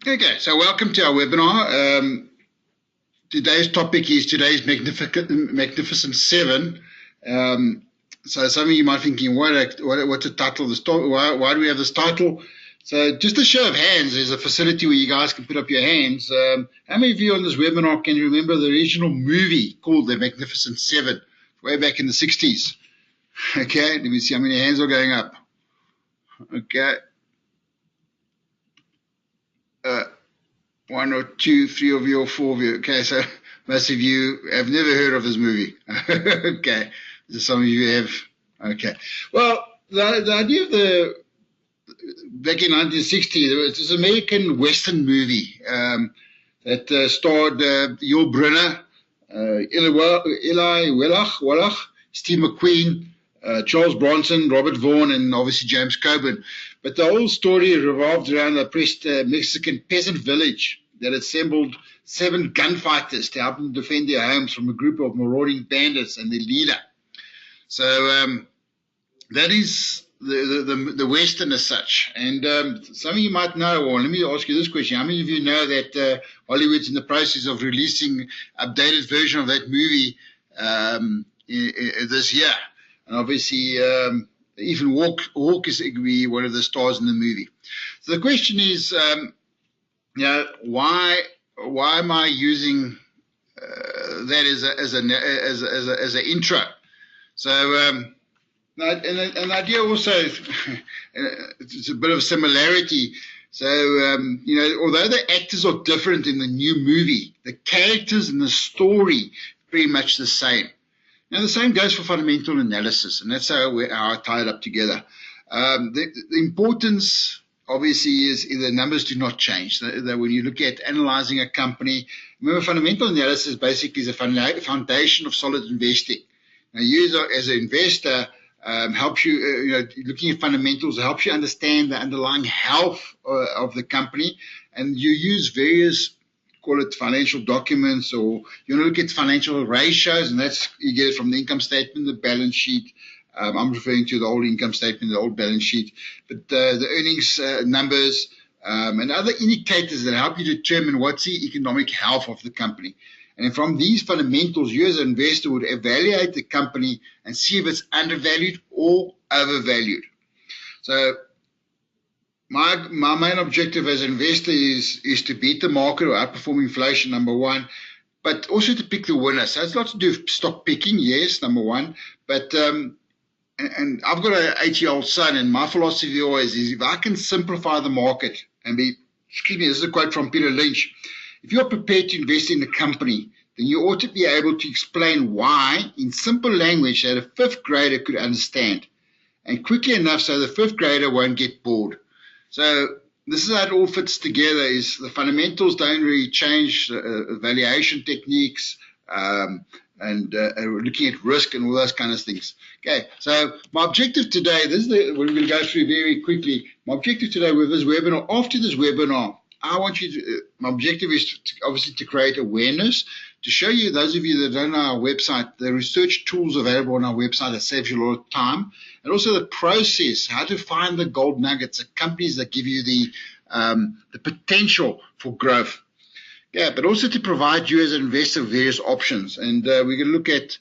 Okay, so welcome to our webinar. Today's topic is today's Magnificent Seven. So some of you might be thinking, what's the title of the story? Why do we have this title? So just a show of hands, there's a facility where you guys can put up your hands. How many of you on this webinar can remember the original movie called The Magnificent Seven, way back in the 60s? Okay, let me see how many hands are going up. Okay. One or two, three of you, or four of you. Okay, so most of you have never heard of this movie. Okay, some of you have. Okay, well, the idea of back in 1960, there was this American Western movie that starred Yul Brynner, Eli Wallach, Steve McQueen, Charles Bronson, Robert Vaughn, and obviously James Coburn. But the whole story revolved around a oppressed Mexican peasant village that assembled 7 gunfighters to help them defend their homes from a group of marauding bandits and their leader. So that is the Western as such. And some of you might know, or let me ask you this question. How many of you know that Hollywood's in the process of releasing an updated version of that movie this year? And obviously, even Hawk is going to be one of the stars in the movie. So the question is, why am I using that as an intro? So, and an idea also, it's a bit of a similarity. So, although the actors are different in the new movie, the characters and the story are pretty much the same. Now, the same goes for fundamental analysis, and that's how I tie it up together. The importance, obviously, is the numbers do not change. That when you look at analyzing a company, remember, fundamental analysis basically is a foundation of solid investing. Now, you as an investor helps you, looking at fundamentals helps you understand the underlying health of the company, and you use various, call it financial documents, or you want to look at financial ratios, and that's, you get it from the income statement, the balance sheet. I'm referring to the old income statement, the old balance sheet, but the earnings numbers and other indicators that help you determine what's the economic health of the company. And from these fundamentals, you as an investor would evaluate the company and see if it's undervalued or overvalued. So my main objective as an investor is to beat the market or outperform inflation, number one, but also to pick the winner. So it's not to do with stock picking, yes, number one, but and I've got an 8-year-old son, and my philosophy always is if I can simplify the market and this is a quote from Peter Lynch, if you're prepared to invest in a company, then you ought to be able to explain why in simple language that a 5th grader could understand, and quickly enough so the 5th grader won't get bored. So this is how it all fits together, is the fundamentals don't really change, valuation techniques, and looking at risk and all those kind of things. Okay, so my objective today, we're going to go through very quickly. My objective today with this webinar, after this webinar, I want you to, my objective is obviously to create awareness, to show you, those of you that don't know our website, the research tools available on our website that saves you a lot of time, and also the process, how to find the gold nuggets, the companies that give you the potential for growth. Yeah, but also to provide you as an investor various options. And we're going to look at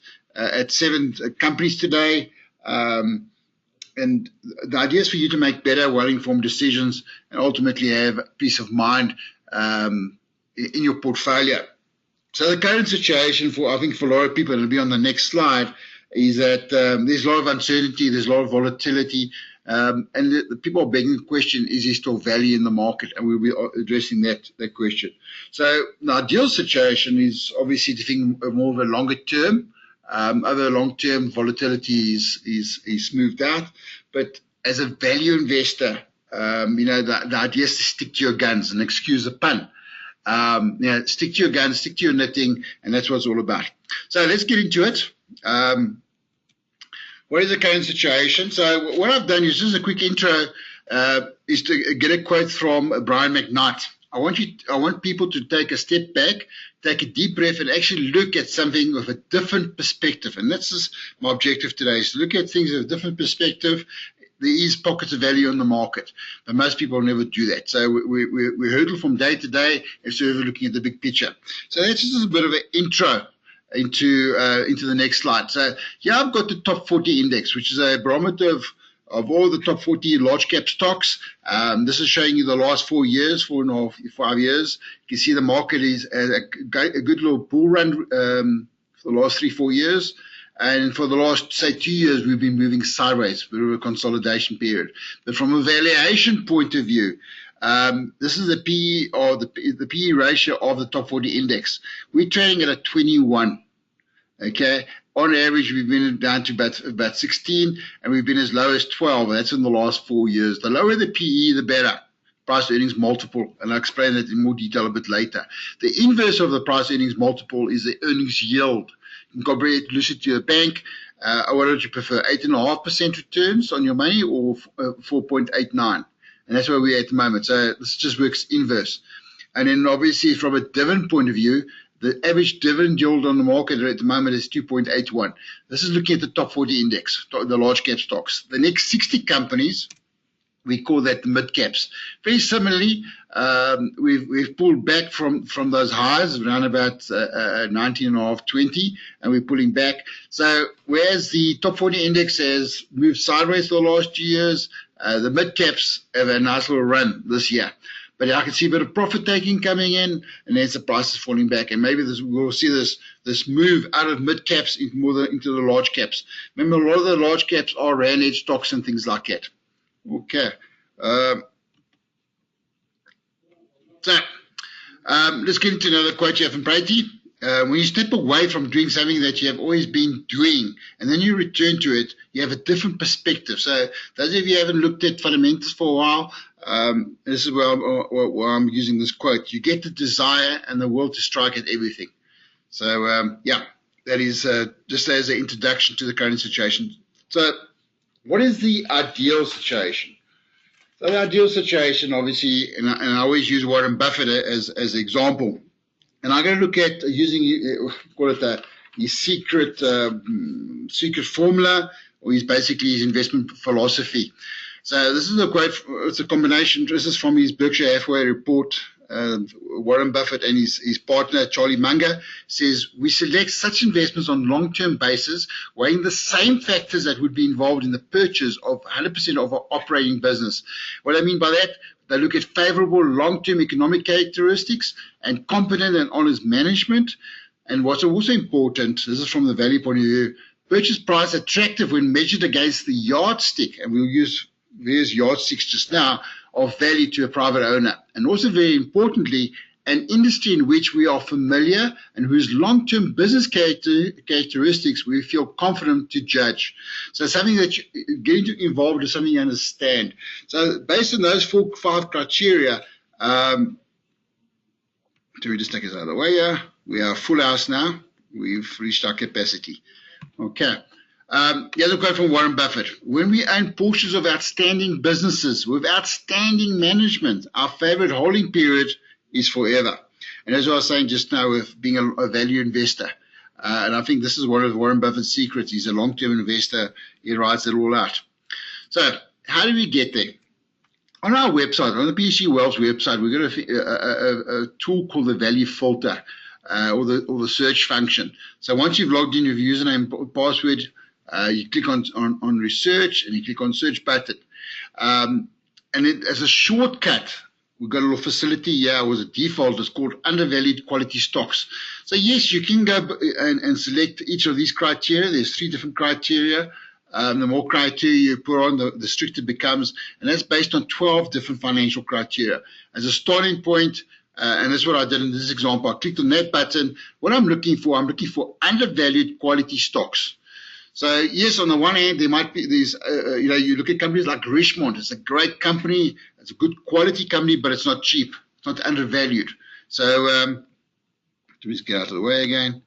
7 companies today. And the idea is for you to make better, well-informed decisions and ultimately have peace of mind in your portfolio. So the current situation I think for a lot of people, and it'll be on the next slide, is that there's a lot of uncertainty, there's a lot of volatility, and the people are begging the question, is there still value in the market? And we'll be addressing that question. So the ideal situation is obviously to think more of a longer term. Over the long term, volatility is smoothed out. But as a value investor, the idea is to stick to your guns, and excuse the pun. Stick to your guns, stick to your knitting, and that's what it's all about. So let's get into it. What is the current situation? So what I've done is just a quick intro, is to get a quote from Brian McKnight. I want people to take a step back, take a deep breath, and actually look at something with a different perspective. And that's just my objective today, is to look at things with a different perspective. is pockets of value on the market, but most people never do that. So we hurdle from day to day instead of looking at the big picture. So that's just a bit of an intro into the next slide. So here I've got the top 40 index, which is a barometer of all the top 40 large cap stocks. This is showing you the last 4 years, 5 years. You can see the market is a good little bull run for the last 3-4 years. And for the last, say, 2 years, we've been moving sideways, a bit of a consolidation period. But from a valuation point of view, this is the PE or the PE ratio of the top 40 index. We're trading at a 21. Okay, on average, we've been down to about 16, and we've been as low as 12. That's in the last 4 years. The lower the PE, the better. Price earnings multiple, and I'll explain that in more detail a bit later. The inverse of the price earnings multiple is the earnings yield. You can compare it loosely to a bank. What would you prefer, 8.5% returns on your money or 4.89? And that's where we're at the moment. So this just works inverse. And then obviously from a dividend point of view, the average dividend yield on the market at the moment is 2.81. This is looking at the top 40 index, the large cap stocks. The next 60 companies, we call that the mid caps. Very similarly, we've pulled back from those highs around about 19.5, 20, and we're pulling back. So whereas the top 40 index has moved sideways for the last 2 years, the mid caps have a nice little run this year. But I can see a bit of profit taking coming in, and then the price is falling back. And maybe we'll see this move out of mid caps into the large caps. Remember, a lot of the large caps are rand edge stocks and things like that. Okay. Let's get into another quote here from Prati. When you step away from doing something that you have always been doing, and then you return to it, you have a different perspective. So those of you who haven't looked at fundamentals for a while, this is where I'm using this quote. You get the desire and the will to strike at everything. So, yeah, that is just as an introduction to the current situation. So what is the ideal situation? So the ideal situation, obviously, and I always use Warren Buffett as an example. And I'm going to look at using, call it his secret formula, or basically his investment philosophy. So this is a quote, it's a combination, this is from his Berkshire Hathaway report. Warren Buffett and his partner, Charlie Munger, says, we select such investments on a long-term basis, weighing the same factors that would be involved in the purchase of 100% of our operating business. What I mean by that, they look at favorable long-term economic characteristics and competent and honest management. And what's also important, this is from the value point of view, purchase price attractive when measured against the yardstick, and we'll use various yardsticks just now, of value to a private owner. And also very importantly, an industry in which we are familiar and whose long-term business characteristics we feel confident to judge. So something that you get involved with, something you understand. So based on those 4-5 criteria, do we just take us out of the way here? We are full house now. We've reached our capacity. Okay. Here's a quote from Warren Buffett. When we own portions of outstanding businesses with outstanding management, our favorite holding period is forever. And as I was saying just now with being a value investor, and I think this is one of Warren Buffett's secrets. He's a long-term investor. He writes it all out. So how do we get there? On our website, on the PSC Wealth website, we've got a tool called the value filter, or the search function. So once you've logged in with your username and password, you click on research and you click on search button. And as a shortcut, we've got a little facility here with a default. It's called undervalued quality stocks. So yes, you can go and select each of these criteria. There's 3 different criteria. The more criteria you put on, the stricter it becomes. And that's based on 12 different financial criteria. As a starting point, and that's what I did in this example. I clicked on that button. What I'm looking for undervalued quality stocks. So yes, on the one hand, there might be these, you look at companies like Richemont. It's a great company. It's a good quality company, but it's not cheap. It's not undervalued. So let me just get out of the way again.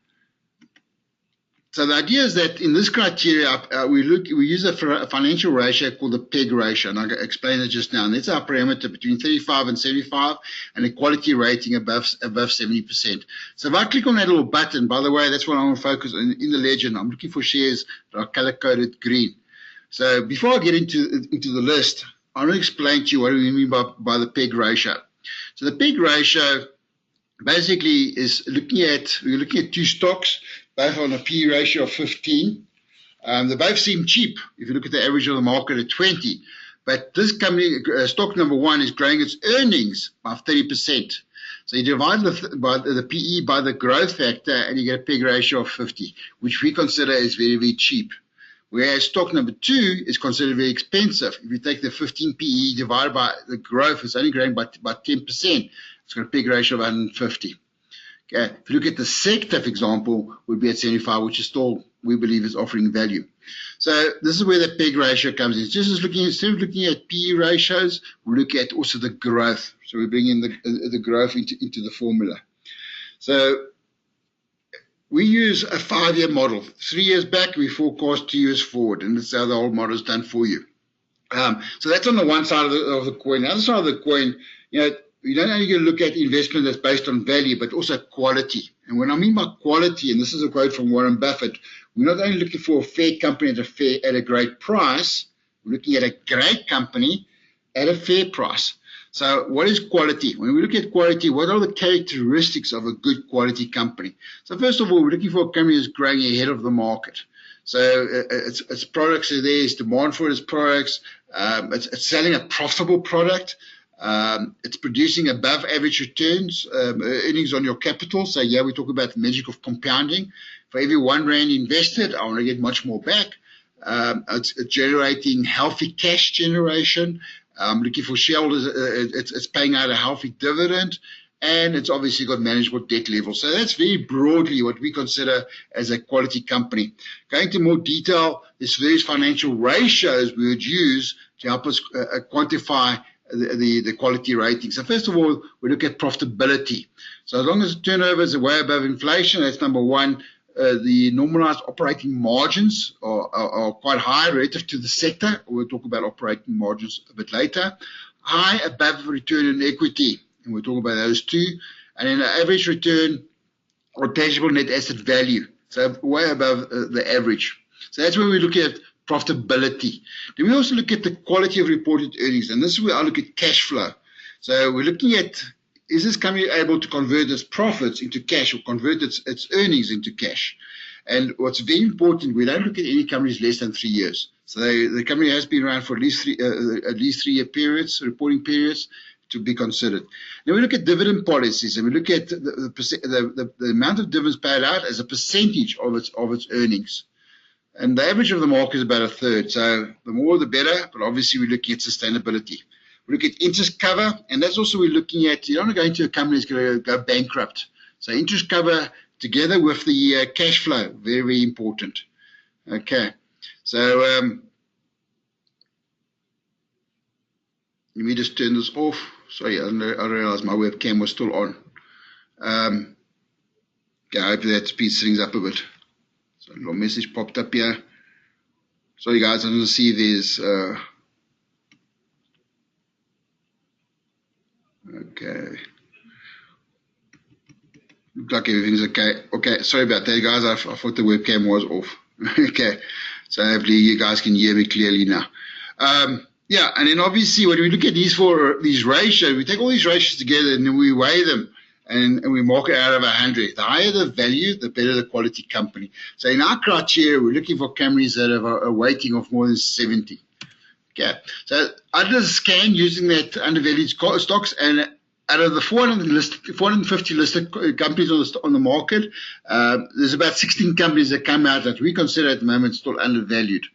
So the idea is that in this criteria, we use a financial ratio called the PEG ratio, and I explained it just now. And that's our parameter between 35 and 75, and a quality rating above 70%. So if I click on that little button, by the way, that's what I want to focus on in the legend. I'm looking for shares that are color-coded green. So before I get into the list, I want to explain to you what we mean by the PEG ratio. So the PEG ratio basically is we're looking at two stocks, both on a P ratio of 15. They both seem cheap if you look at the average of the market at 20. But this company, stock number one, is growing its earnings by 30%. So you divide the PE by the growth factor, and you get a PEG ratio of 50, which we consider is very, very cheap. Whereas stock number two is considered very expensive. If you take the 15 PE divided by the growth, it's only growing by 10%. It's got a PEG ratio of 150. Okay. If you look at the sector, for example, would be at 75, which is still, we believe, is offering value. So this is where the PEG ratio comes in. It's just instead of looking at PE ratios, we look at also the growth. So we bring in the growth into the formula. So we use a 5-year model. 3 years back, we forecast 2 years forward, and that's how the whole model is done for you. So that's on the one side of the coin. The other side of the coin, you don't only look at investment that's based on value, but also quality. And when I mean by quality, and this is a quote from Warren Buffett, we're not only looking for a fair company at a great price, we're looking at a great company at a fair price. So what is quality? When we look at quality, what are the characteristics of a good quality company? So first of all, we're looking for a company that's growing ahead of the market. So its products are there, its demand for its products, it's selling a profitable product. It's producing above average returns, earnings on your capital. So yeah, we talk about the magic of compounding. For every R1 invested, I want to get much more back. It's generating healthy cash generation. Looking for shareholders, it's paying out a healthy dividend, and it's obviously got manageable debt levels. So that's very broadly what we consider as a quality company. Going into more detail, there's various financial ratios we would use to help us quantify the quality rating. So first of all, we look at profitability. So as long as turnovers are way above inflation, that's number one. The normalized operating margins are quite high relative to the sector. We'll talk about operating margins a bit later. High above return on equity, and we'll talk about those two. And then the average return or tangible net asset value, so way above the average. So that's where we look at profitability. Then we also look at the quality of reported earnings, and this is where I look at cash flow. So we're looking at, is this company able to convert its profits into cash or convert its earnings into cash? And what's very important, we don't look at any companies less than 3 years. So the company has been around for at least 3 year periods, reporting periods, to be considered. Then we look at dividend policies, and we look at the amount of dividends paid out as a percentage of its earnings. And the average of the market is about a third. So the more the better, but obviously we're looking at sustainability. We look at interest cover, and that's also we're looking at, you don't want to go into a company that's going to go bankrupt. So interest cover together with the cash flow, very, very important. Okay. So let me just turn this off. Sorry, I realized my webcam was still on. Okay, I hope that speeds things up a bit. So a little message popped up here. Sorry guys, I don't see there's okay. Looks like everything's okay. Okay, sorry about that guys. I thought the webcam was off. Okay. So hopefully you guys can hear me clearly now. Yeah, and then obviously when we look at these ratios, we take all these ratios together and then we weigh them. And we mark it out of 100. The higher the value, the better the quality company. So in our criteria, we're looking for companies that have a weighting of more than 70. Okay. So I did a scan using that undervalued stocks, and out of the 450 listed companies on the market, there's about 16 companies that come out that we consider at the moment still undervalued.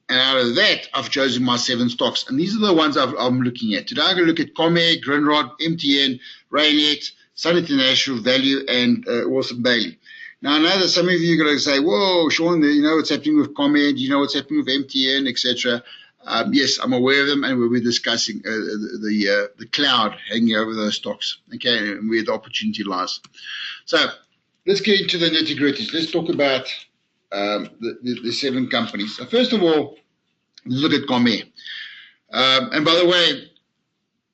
And out of that, I've chosen my 7 stocks. And these are the ones I'm looking at. Today I'm going to look at Comair, Grindrod, MTN, Rainet, Sun International, Value, and Wilson Bailey. Now, I know that some of you are going to say, whoa, Sean, you know what's happening with Comair, you know what's happening with MTN, etc. Yes, I'm aware of them, and we'll be discussing the cloud hanging over those stocks, okay, and where the opportunity lies. So let's get into the nitty-gritties. Let's talk about the 7 companies. So first of all, look at Comair. And by the way,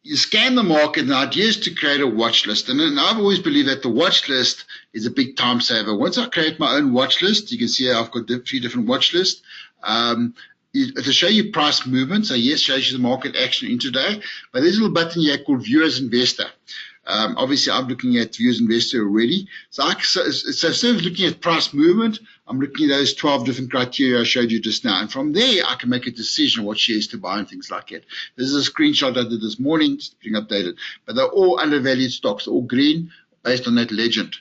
you scan the market, and the idea is to create a watch list. And I've always believed that the watch list is a big time saver. Once I create my own watch list, you can see I've got a few different watch lists. to show you price movement. So yes, shows you the market action intraday, but there's a little button here called View as Investor. Obviously, I'm looking at View as Investor already. So instead of looking at price movement, I'm looking at those 12 different criteria I showed you just now. And from there, I can make a decision what shares to buy and things like that. This is a screenshot I did this morning, just being updated. But they're all undervalued stocks, all green, based on that legend.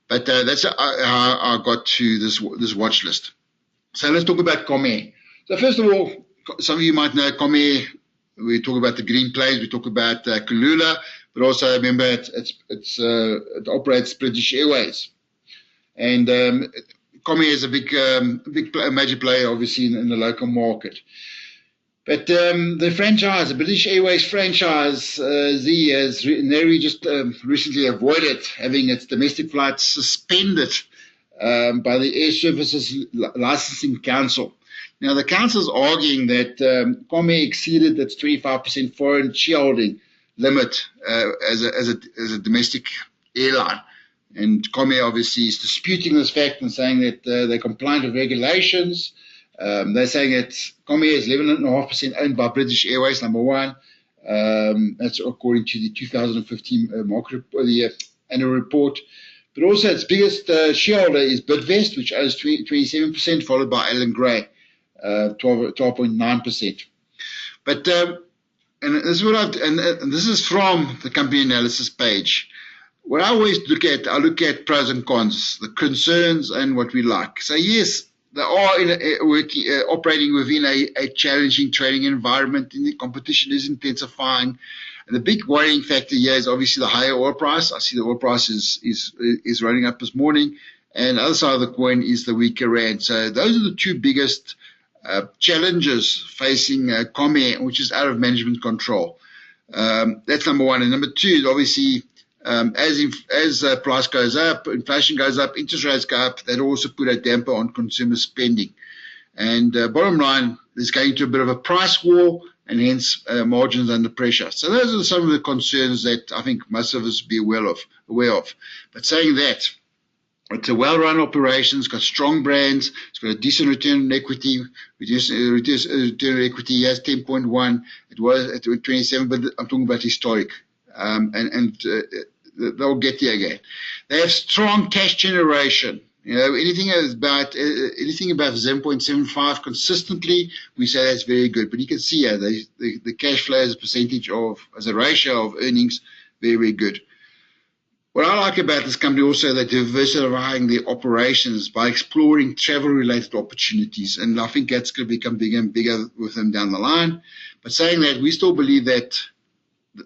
But that's how I got to this watch list. So let's talk about Comair. So first of all, some of you might know Comair. We talk about the green plays. We talk about Kulula. But also remember, it operates British Airways. And Comair is a major player, obviously, in the local market. But the franchise, the British Airways franchise, has just recently avoided having its domestic flights suspended by the Air Services Licensing Council. Now, the council is arguing that Comair exceeded its 25% foreign shareholding limit as a domestic airline. And Comair obviously is disputing this fact and saying that they're compliant with regulations. They're saying that Comair is 11.5% owned by British Airways, number one. That's according to the 2015 the annual report. But also its biggest shareholder is Bidvest, which owns 27%, followed by Allan Gray, 12.9%. But and this is and this is from the company analysis page. What I always look at pros and cons, the concerns and what we like. So yes, they are operating within a challenging trading environment, and the competition is intensifying. And the big worrying factor here is obviously the higher oil price. I see the oil price is running up this morning, and the other side of the coin is the weaker rand. So those are the two biggest challenges facing Comair, which is out of management control. That's number one. And number two is obviously as price goes up, inflation goes up, interest rates go up, that also put a damper on consumer spending. And bottom line, there's going to a bit of a price war, and hence margins under pressure. So those are some of the concerns that I think most of us be aware of. But saying that, it's a well-run operation. It's got strong brands. It's got a decent return on equity. Return on equity has 10.1. It was at 27, but I'm talking about historic. They'll get there again. They have strong cash generation. You know, anything above 0.75 consistently, we say that's very good. But you can see here, the cash flow as a percentage as a ratio of earnings, very, very good. What I like about this company also, they're diversifying their operations by exploring travel-related opportunities. And I think that's going to become bigger and bigger with them down the line. But saying that, we still believe that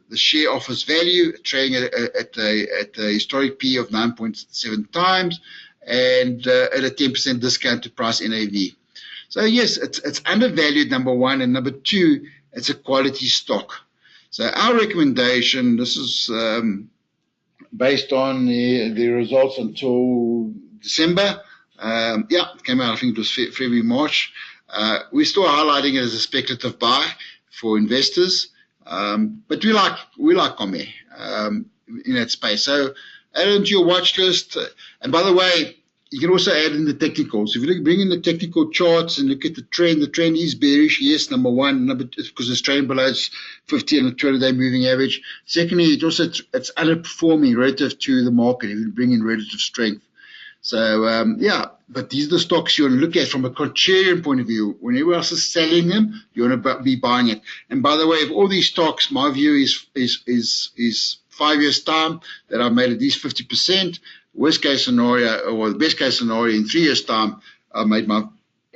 the share offers value, trading at a historic P of 9.7 times and at a 10% discount to price NAV. So yes, it's undervalued, number one, and number two, it's a quality stock. So our recommendation, this is based on the results until December. It came out, I think it was February, March. We're still highlighting it as a speculative buy for investors. But we like Comair in that space. So add it into your watch list. And by the way, you can also add in the technicals. If you bring in the technical charts and look at the trend is bearish. Yes, number one, because it's trading below its 50 and the 20-day moving average. Secondly, it's underperforming relative to the market if you bring in relative strength. So, but these are the stocks you want to look at from a contrarian point of view. When everyone else is selling them, you want to be buying it. And by the way, of all these stocks, my view is 5 years' time that I've made at least 50%. Worst case scenario, or the best case scenario, in 3 years' time, I've made my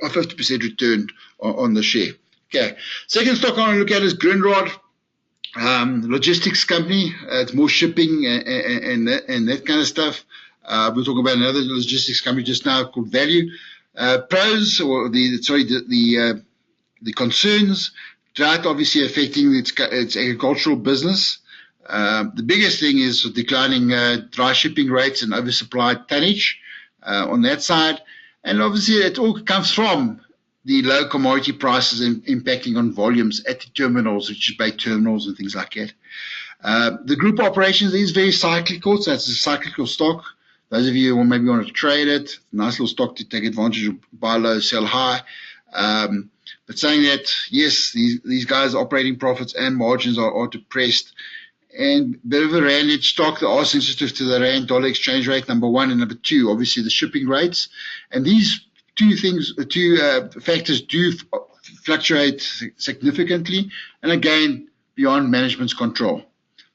50% return on the share. Okay. Second stock I want to look at is Grindrod. Logistics company. It's more shipping and that kind of stuff. We'll talk about another logistics company just now called Value. Pros, or the concerns, drought obviously affecting its agricultural business. The biggest thing is declining dry shipping rates and oversupplied tonnage on that side. And obviously it all comes from the low commodity prices impacting on volumes at the terminals, which is bay terminals and things like that. The group operations is very cyclical, so it's a cyclical stock. Those of you who maybe want to trade it, nice little stock to take advantage of, buy low, sell high. but saying that, yes, these guys' operating profits and margins are depressed. And a bit of a rand stock, they are sensitive to the rand-dollar exchange rate, number one, and number two, obviously the shipping rates. And these two factors do fluctuate significantly, and again, beyond management's control.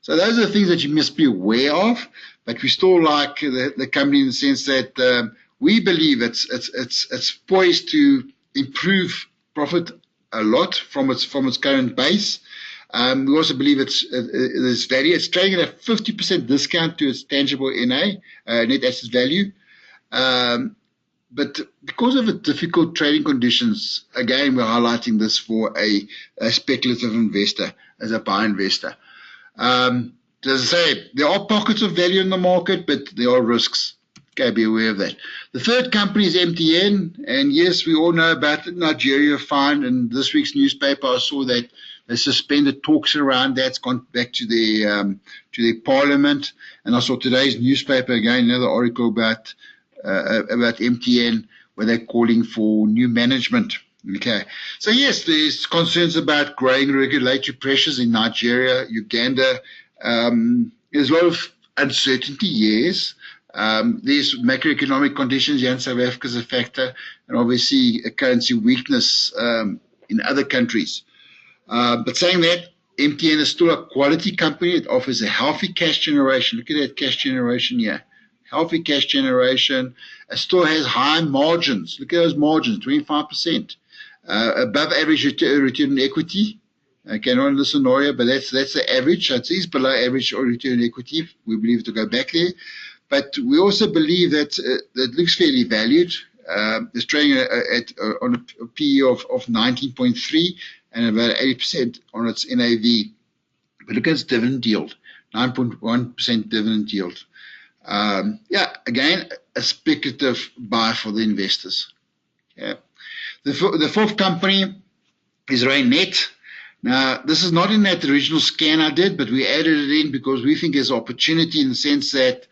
So those are the things that you must be aware of, but we still like the company in the sense that we believe it's poised to improve profit a lot from its current base. We also believe there's value. It's trading at a 50% discount to its tangible NA, net asset value. But because of the difficult trading conditions, again, we're highlighting this for a speculative investor, as a buy investor. As I say, there are pockets of value in the market, but there are risks. Okay, be aware of that. The third company is MTN, and yes, we all know about the Nigeria fine. In this week's newspaper, I saw that they suspended talks around that. It's gone back to the parliament. And I saw today's newspaper again, another article about MTN, where they're calling for new management. Okay. So yes, there's concerns about growing regulatory pressures in Nigeria, Uganda. There's a lot of uncertainty, yes. There's macroeconomic conditions here in South Africa is a factor, and obviously a currency weakness in other countries. But saying that, MTN is still a quality company. It offers a healthy cash generation. Look at that cash generation here. Healthy cash generation. It still has high margins. Look at those margins, 25%. Above average return on equity. Okay, not in this scenario, but that's the average. So it is below average return on equity. We believe it to go back there. But we also believe that it looks fairly valued. It's trading on a PE of 19.3 and about 80% on its NAV. But look at its dividend yield, 9.1% dividend yield. Again, a speculative buy for the investors. Yeah. The fourth company is Reinet. Now, this is not in that original scan I did, but we added it in because we think there's opportunity in the sense that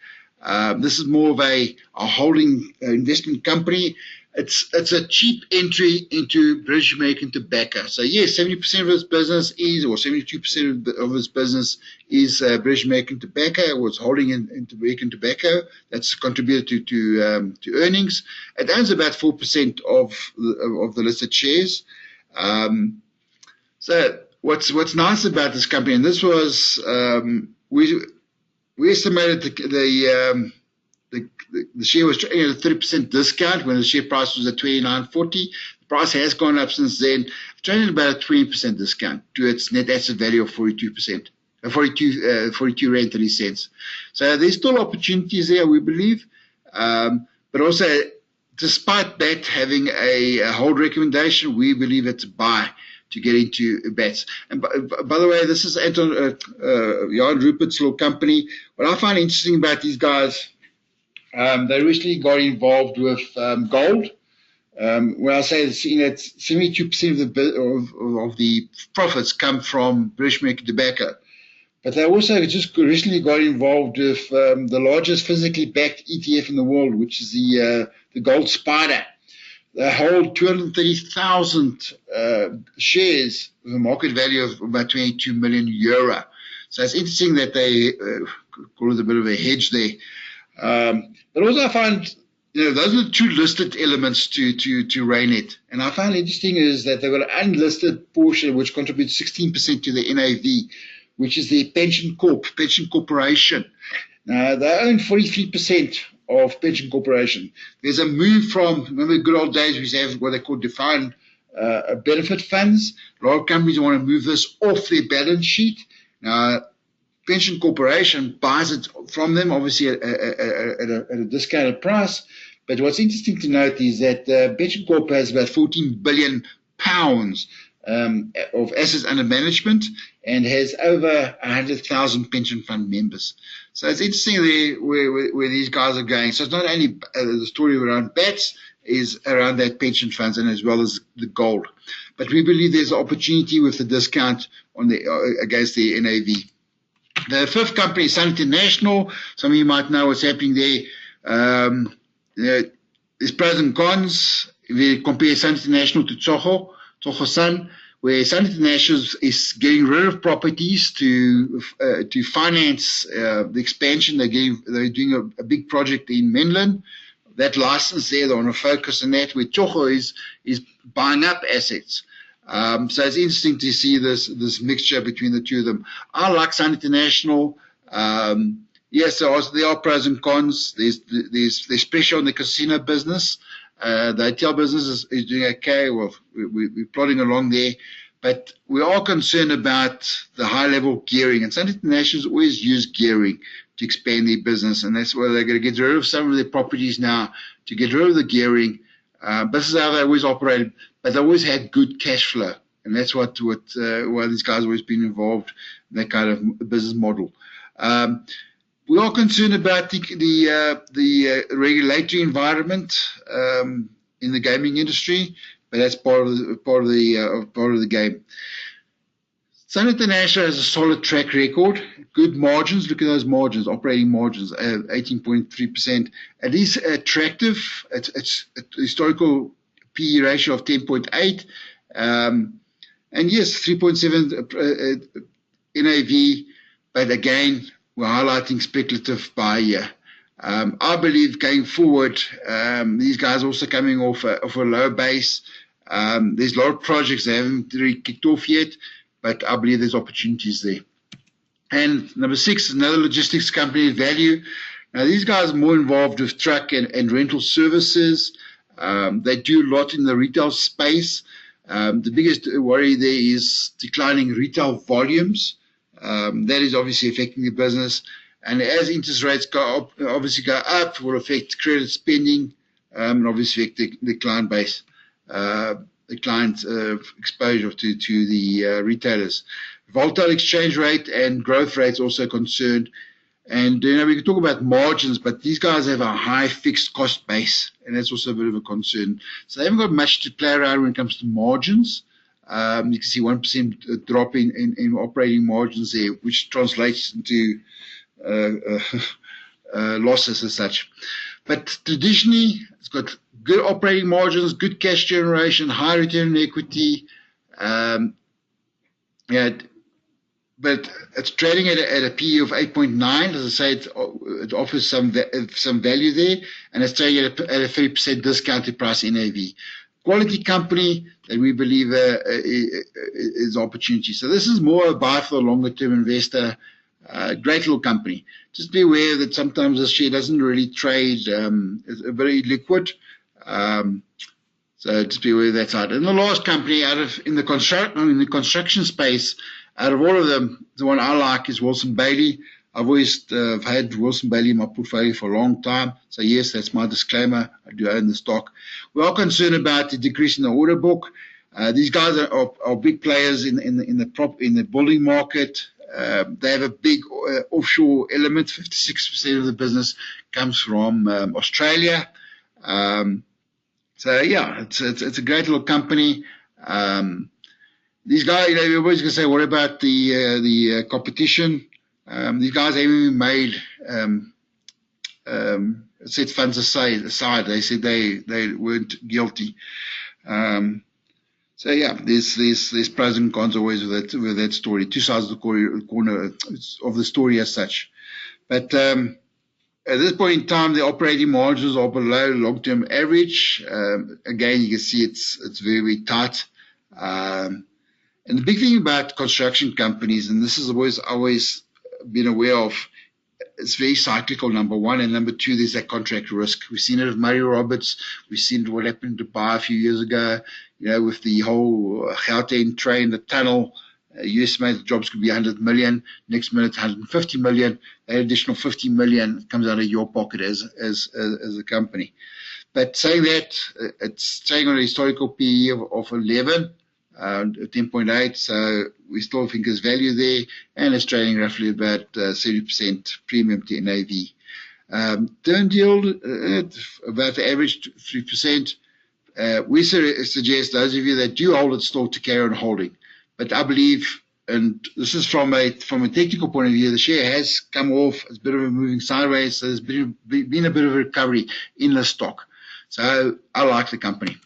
this is more of a holding investment company. It's a cheap entry into British American Tobacco. So yes, 70% of its business is, or 72% of its business is British American Tobacco, or it's holding in American Tobacco. That's contributed to earnings. It owns about 4% of the listed shares. So what's nice about this company, and this was we estimated the share was trading at a 30% discount when the share price was at 29.40. The price has gone up since then, trading at about a 20% discount to its net asset value of 42%, 42 rand 30 cents. So there's still opportunities there, we believe, but also despite that having a hold recommendation, we believe it's a buy to get into bets. And by the way, this is Anton Jan Rupert's little company. What I find interesting about these guys, they recently got involved with gold. When I say that 72% of the profits come from British American Tobacco, but they also just recently got involved with the largest physically backed ETF in the world, which is the Gold Spider. They hold 230,000 shares with a market value of about 22 million euro. So it's interesting that they call it a bit of a hedge there. But also I find, those are the two listed elements to Reinet. And I find interesting is that they've got an unlisted portion which contributes 16% to the NAV, which is the Pension Corporation. Now, they own 43% of Pension Corporation. There's a move from, remember the good old days, we used to have what they call defined benefit funds. A lot of companies want to move this off their balance sheet. Now, Pension Corporation buys it from them, obviously at a discounted price. But what's interesting to note is that Pension Corp has about 14 billion pounds of assets under management and has over 100,000 pension fund members. So it's interesting there where these guys are going. So it's not only the story around bats, is around that pension funds and as well as the gold. But we believe there's an opportunity with the discount on against the NAV. The fifth company is Sun International. Some of you might know what's happening there. There's pros and cons. If you compare Sun International to Tsogo, Tsogo-San, where Sun International is getting rid of properties to finance the expansion. They're doing a big project in Menlyn. That license there, they want to focus on that, where Tsogo is buying up assets. So it's interesting to see this mixture between the two of them. I like Sun International. Yes, there are pros and cons. There's pressure on the casino business. The hotel business is doing okay. Well, we're plodding along there. But we are concerned about the high-level gearing. And Sun International's always used gearing to expand their business. And that's why they're going to get rid of some of their properties now to get rid of the gearing. This is how they always operated. But they always had good cash flow. And that's why these guys have always been involved in that kind of business model. We are concerned about the regulatory environment in the gaming industry, but that's part of the game. Sun International has a solid track record, good margins. Look at those margins, operating margins, 18.3%. It is attractive. It's a historical PE ratio of 10.8, and yes, 3.7 NAV. But again, we're highlighting speculative buy here. I believe going forward, these guys are also coming off a low base. There's a lot of projects they haven't really kicked off yet, but I believe there's opportunities there. And number 6, another logistics company, Value. Now, these guys are more involved with truck and rental services. They do a lot in the retail space. The biggest worry there is declining retail volumes. That is obviously affecting the business. And as interest rates go up, will affect credit spending, and obviously affect the client base, the client exposure to the retailers. Volatile exchange rate and growth rates also concerned. And we can talk about margins, but these guys have a high fixed cost base, and that's also a bit of a concern. So they haven't got much to play around when it comes to margins. You can see 1% drop in operating margins there, which translates into losses as such. But traditionally, it's got good operating margins, good cash generation, high return on equity. But it's trading at a PE of 8.9. As I say, it offers some value there, and it's trading at a 30% discounted price NAV. Quality company that we believe is opportunity. So this is more a buy for the longer-term investor. Great little company. Just be aware that sometimes this share doesn't really trade. It's very liquid. So just be aware of that side. And the last company in the construction space, out of all of them, the one I like is Wilson Bailey. I've always had Wilson Bailey in my portfolio for a long time. So yes, that's my disclaimer. I do own the stock. We are concerned about the decrease in the order book. These guys are big players in the building market. They have a big offshore element. 56% of the business comes from Australia. So yeah, it's a great little company. These guys, you're always going to say, what about the competition? These guys haven't even made set funds aside. They said they weren't guilty. So yeah, there's pros and cons always with that story. Two sides of the corner of the story as such. But at this point in time, the operating margins are below long-term average. Again, you can see it's very, very tight. And the big thing about construction companies, and this is always been aware of, it's very cyclical, number one. And number two, there's that contract risk. We've seen it with Murray Roberts. We've seen what happened to Dubai a few years ago, with the whole Gauteng train, the tunnel. You estimate the jobs could be 100 million. Next minute, 150 million. That additional 50 million comes out of your pocket as a company. But saying that, it's trading on a historical PE of 11. 10.8, so we still think there's value there, and it's trading roughly about 70% premium to NAV. Dividend yield, about the average 3%. We suggest those of you that do hold it still to carry on holding. But I believe, and this is from a technical point of view, the share has come off. It's a bit of a moving sideways, so there's been a bit of a recovery in the stock. So I like the company.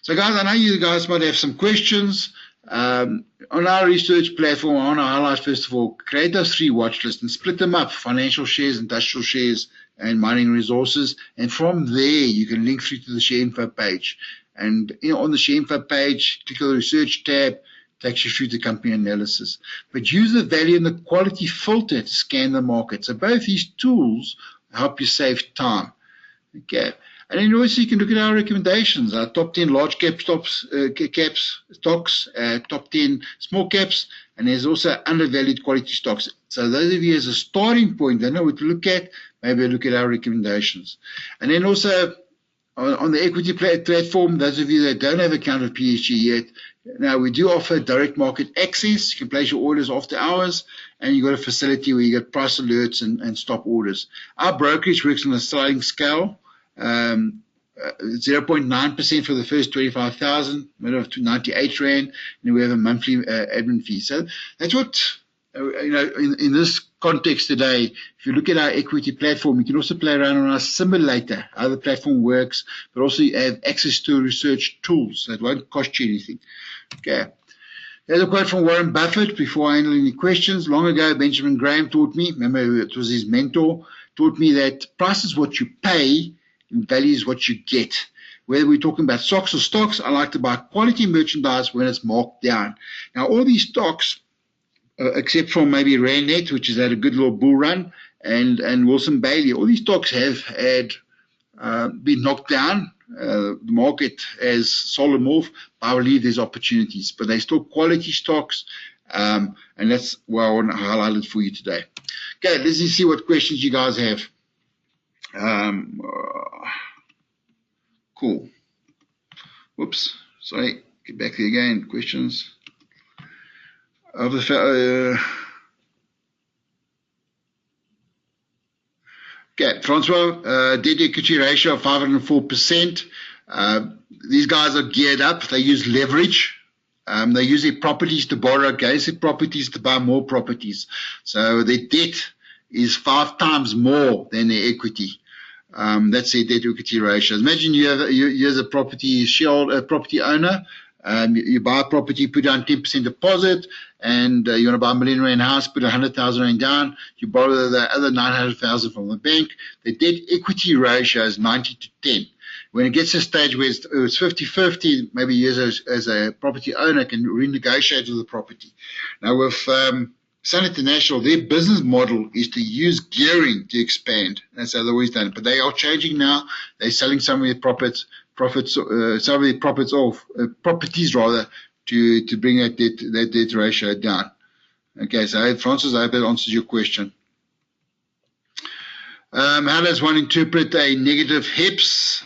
So So guys, I know you guys might have some questions. On our research platform, I want to highlight first of all, create those 3 watch lists and split them up: financial shares, industrial shares, and mining resources. And from there, you can link through to the share info page. And on the share info page, click on the research tab, takes you through the company analysis. But use the value and the quality filter to scan the market. So both these tools help you save time. Okay. And then also you can look at our recommendations, our top 10 large cap stocks, top 10 small caps, and there's also undervalued quality stocks. So those of you as a starting point, don't know what to look at, maybe look at our recommendations. And then also on the equity platform, those of you that don't have an account with PSG yet, now we do offer direct market access. You can place your orders after hours, and you've got a facility where you get price alerts and stop orders. Our brokerage works on a sliding scale. 0.9% for the first 25,000, middle of 98 Rand, and we have a monthly admin fee. So that's what, in this context today, if you look at our equity platform, you can also play around on our simulator, how the platform works, but also you have access to research tools that won't cost you anything. Okay. There's a quote from Warren Buffett before I handle any questions. Long ago, Benjamin Graham taught me, remember it was his mentor, taught me that price is what you pay, and value is what you get. Whether we're talking about stocks or stocks, I like to buy quality merchandise when it's marked down. Now, all these stocks, except for maybe RandNet, which has had a good little bull run, and Wilson Bailey, all these stocks have had been knocked down. The market has sold them off. I believe there's opportunities, but they're still quality stocks, and that's what I want to highlight it for you today. Okay, let's see what questions you guys have. Cool. Whoops. Sorry. Get back there again. Questions. Okay, Francois, debt equity ratio of 504%. These guys are geared up. They use leverage. They use their properties to borrow against their properties to buy more properties. So their debt is 5 times more than their equity. That's their debt equity ratio. Imagine you as a property owner, you buy a property, put down 10% deposit, and you want to buy a £1 million house, put 100,000 Rand down, you borrow the other 900,000 from the bank. The debt equity ratio is 90 to 10. When it gets to a stage where it's 50-50, maybe you as a property owner can renegotiate with the property. Now with Sun International, their business model is to use gearing to expand. That's how they've always done it. But they are changing now. They're selling some of their properties off, properties rather, to bring that debt ratio down. Okay, so Francis, I hope that answers your question. How does one interpret a negative HEPS?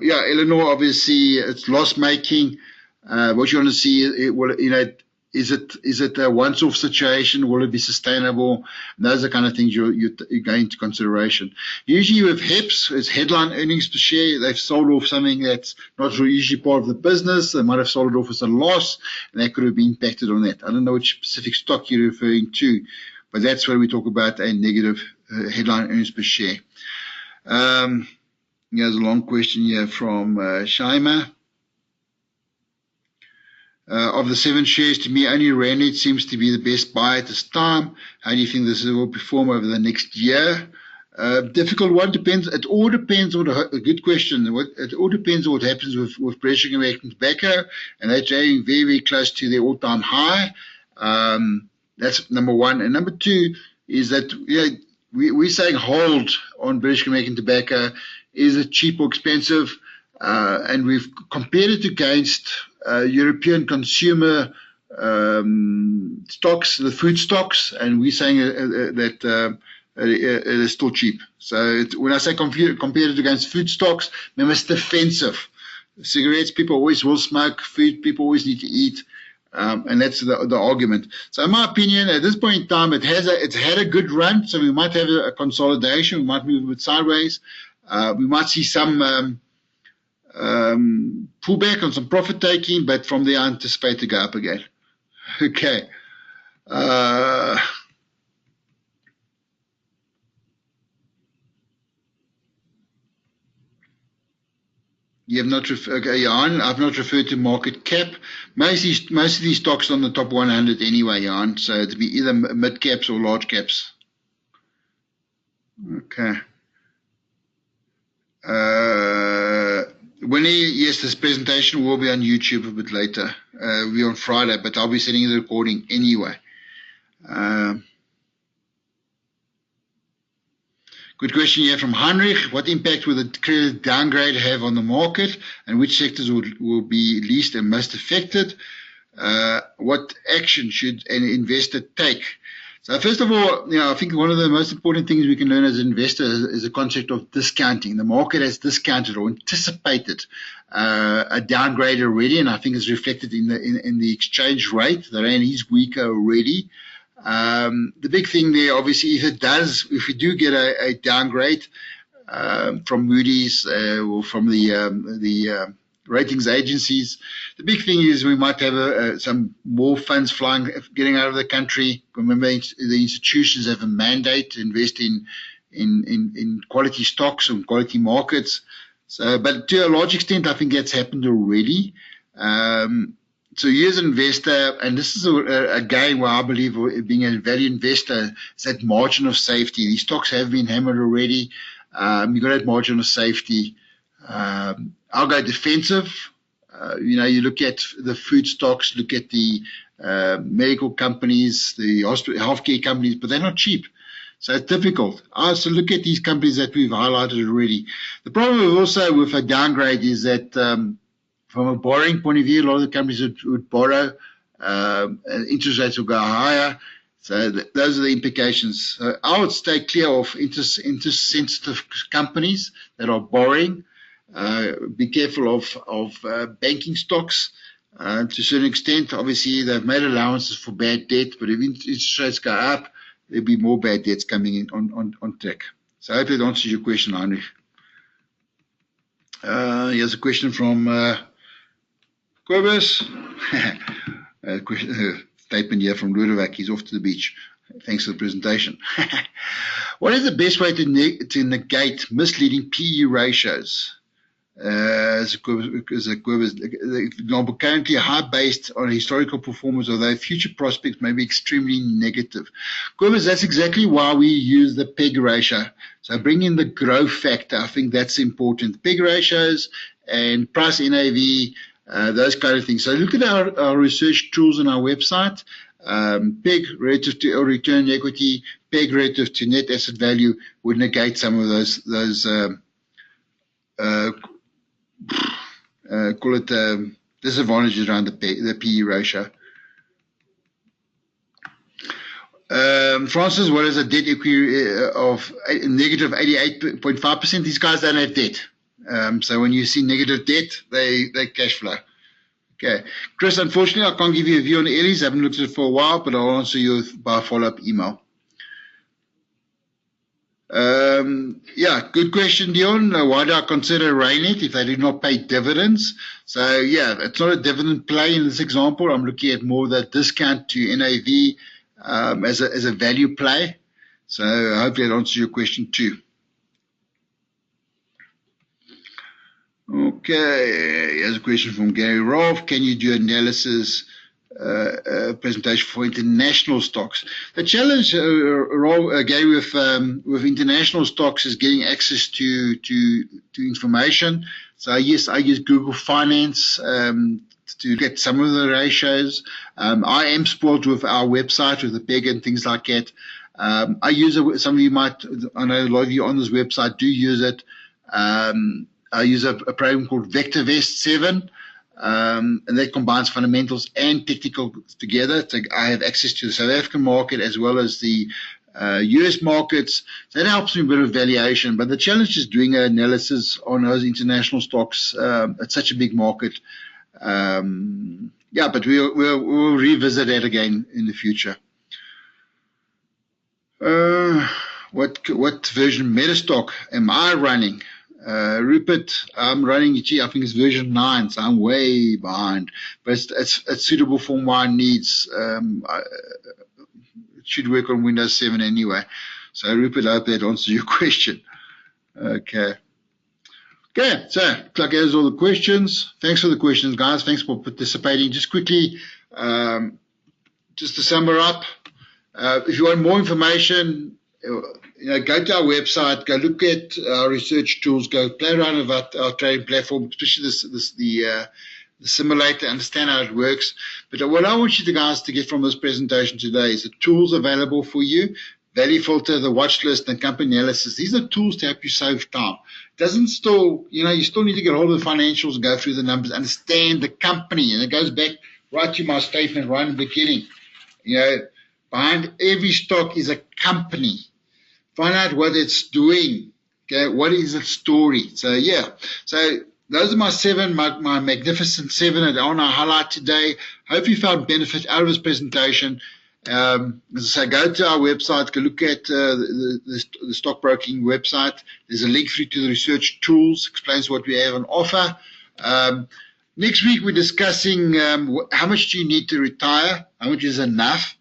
Yeah, Eleanor, obviously it's loss making. What you want to see, is it a once-off situation? Will it be sustainable? And those are the kind of things you're going into consideration. Usually with HEPS, it's headline earnings per share. They've sold off something that's not usually part of the business. They might have sold it off as a loss, and that could have been impacted on that. I don't know which specific stock you're referring to, but that's where we talk about a negative headline earnings per share. Here's a long question here from Shaima. Of the 7 shares, to me, only RandNet seems to be the best buy at this time. How do you think this will perform over the next year? Difficult one. Depends. It all depends on a good question. It all depends on what happens with British American Tobacco, and they're trading very, very close to their all-time high. That's number one. And number two is that we're saying hold on British American Tobacco. Is it cheap or expensive? And we've compared it against European consumer stocks, the food stocks, and we're saying that it is still cheap. So when I say compare it against food stocks, remember it's defensive. Cigarettes, people always will smoke. Food, people always need to eat. And that's the argument. So in my opinion, at this point in time, it's had a good run. So we might have a consolidation. We might move a bit sideways. We might see some pullback on some profit taking, but from there I anticipate to go up again. Okay. You have not okay, Jan, I've not referred to market cap. Most of these stocks are on the top 100 anyway, Jan. So it'd be either mid caps or large caps. Okay. Winnie, yes, this presentation will be on YouTube a bit later. We'll be on Friday, but I'll be sending the recording anyway. Good question here from Heinrich. What impact will the credit downgrade have on the market, and which sectors will be least and most affected? What action should an investor take? So first of all, I think one of the most important things we can learn as an investor is the concept of discounting. The market has discounted or anticipated a downgrade already, and I think it's reflected in the exchange rate. The rand is weaker already. The big thing there, obviously, if we do get a downgrade from Moody's or from the ratings agencies, the big thing is we might have some more funds getting out of the country. Remember, the institutions have a mandate to invest in quality stocks and quality markets. So, but to a large extent, I think that's happened already. So you as an investor, and this is again where I believe being a value investor is that margin of safety. These stocks have been hammered already. You've got that margin of safety. I'll go defensive. You look at the food stocks, look at the medical companies, the healthcare companies, but they're not cheap. So it's difficult. So look at these companies that we've highlighted already. The problem also with a downgrade is that from a borrowing point of view, a lot of the companies would borrow, and interest rates will go higher. So those are the implications. So I would stay clear of interest-sensitive companies that are borrowing. Be careful of banking stocks to a certain extent. Obviously, they've made allowances for bad debt, but if interest rates go up, there'll be more bad debts coming in on track. So I hope that answers your question, Heinrich. Here's a question from Kobus. Statement here from Ludovic. He's off to the beach. Thanks for the presentation. What is the best way to negate misleading PE ratios? As the example, currently high based on historical performance, although future prospects may be extremely negative. That's exactly why we use the PEG ratio. So bring in the growth factor. I think that's important. PEG ratios and price NAV, those kind of things. So look at our research tools on our website. PEG relative to return on equity, PEG relative to net asset value would negate some of those call it disadvantages around the PE ratio. Francis, what is a debt equity of negative 88.5%? These guys don't have debt. So when you see negative debt, they cash flow. Okay. Chris, unfortunately, I can't give you a view on Ellie's. I haven't looked at it for a while, but I'll answer you by follow-up email. Good question, Dion. Why do I consider Reinet if they do not pay dividends? So, it's not a dividend play in this example. I'm looking at more the discount to NAV as a value play. So I hope that answers your question too. Okay, here's a question from Gary Rolfe. Can you do analysis presentation for international stocks? The challenge, Gary, with international stocks is getting access to information. So yes, I use Google Finance to get some of the ratios. I am spoiled with our website with the PEG and things like that. I use it. Some of you might, I know a lot of you on this website do use it. I use a program called VectorVest 7. And that combines fundamentals and technical together. So I have access to the South African market as well as the US markets. So that helps me with a bit of valuation. But the challenge is doing an analysis on those international stocks. It's such a big market. But we'll revisit that again in the future. What version of Metastock am I running? Rupert, I'm running, I think it's version 9, so I'm way behind. But it's suitable for my needs. It should work on Windows 7 anyway. So, Rupert, I hope that answers your question. Okay. Okay, so looks like those are all the questions. Thanks for the questions, guys. Thanks for participating. Just quickly, just to sum up, if you want more information, go to our website, go look at our research tools, go play around with our trading platform, especially the simulator, understand how it works. But what I want you guys to get from this presentation today is the tools available for you. Value filter, the watch list, and company analysis. These are tools to help you save time. Doesn't still, you still need to get hold of the financials and go through the numbers, understand the company. And it goes back right to my statement right in the beginning. Behind every stock is a company. Find out what it's doing. Okay, what is its story? So those are my magnificent 7 that I want to highlight today. Hope you found benefit out of this presentation. As I say, go to our website, go look at the stockbroking website. There's a link through to the research tools, explains what we have on offer. Next week, we're discussing how much do you need to retire, how much is enough.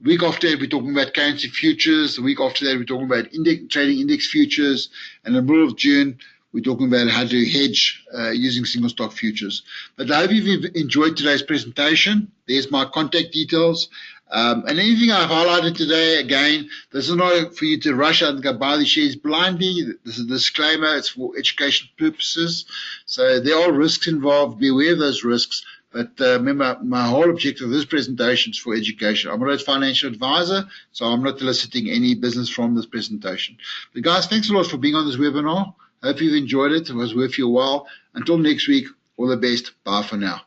The week after that, we're talking about currency futures. The week after that, we're talking about trading index futures. And in the middle of June, we're talking about how to hedge using single stock futures. But I hope you've enjoyed today's presentation. There's my contact details. And anything I've highlighted today, again, this is not for you to rush out and go buy the shares blindly. This is a disclaimer. It's for education purposes. So there are risks involved. Be aware of those risks. But remember, my whole objective of this presentation is for education. I'm not a financial advisor, so I'm not eliciting any business from this presentation. But guys, thanks a lot for being on this webinar. I hope you've enjoyed it. It was worth your while. Until next week, all the best. Bye for now.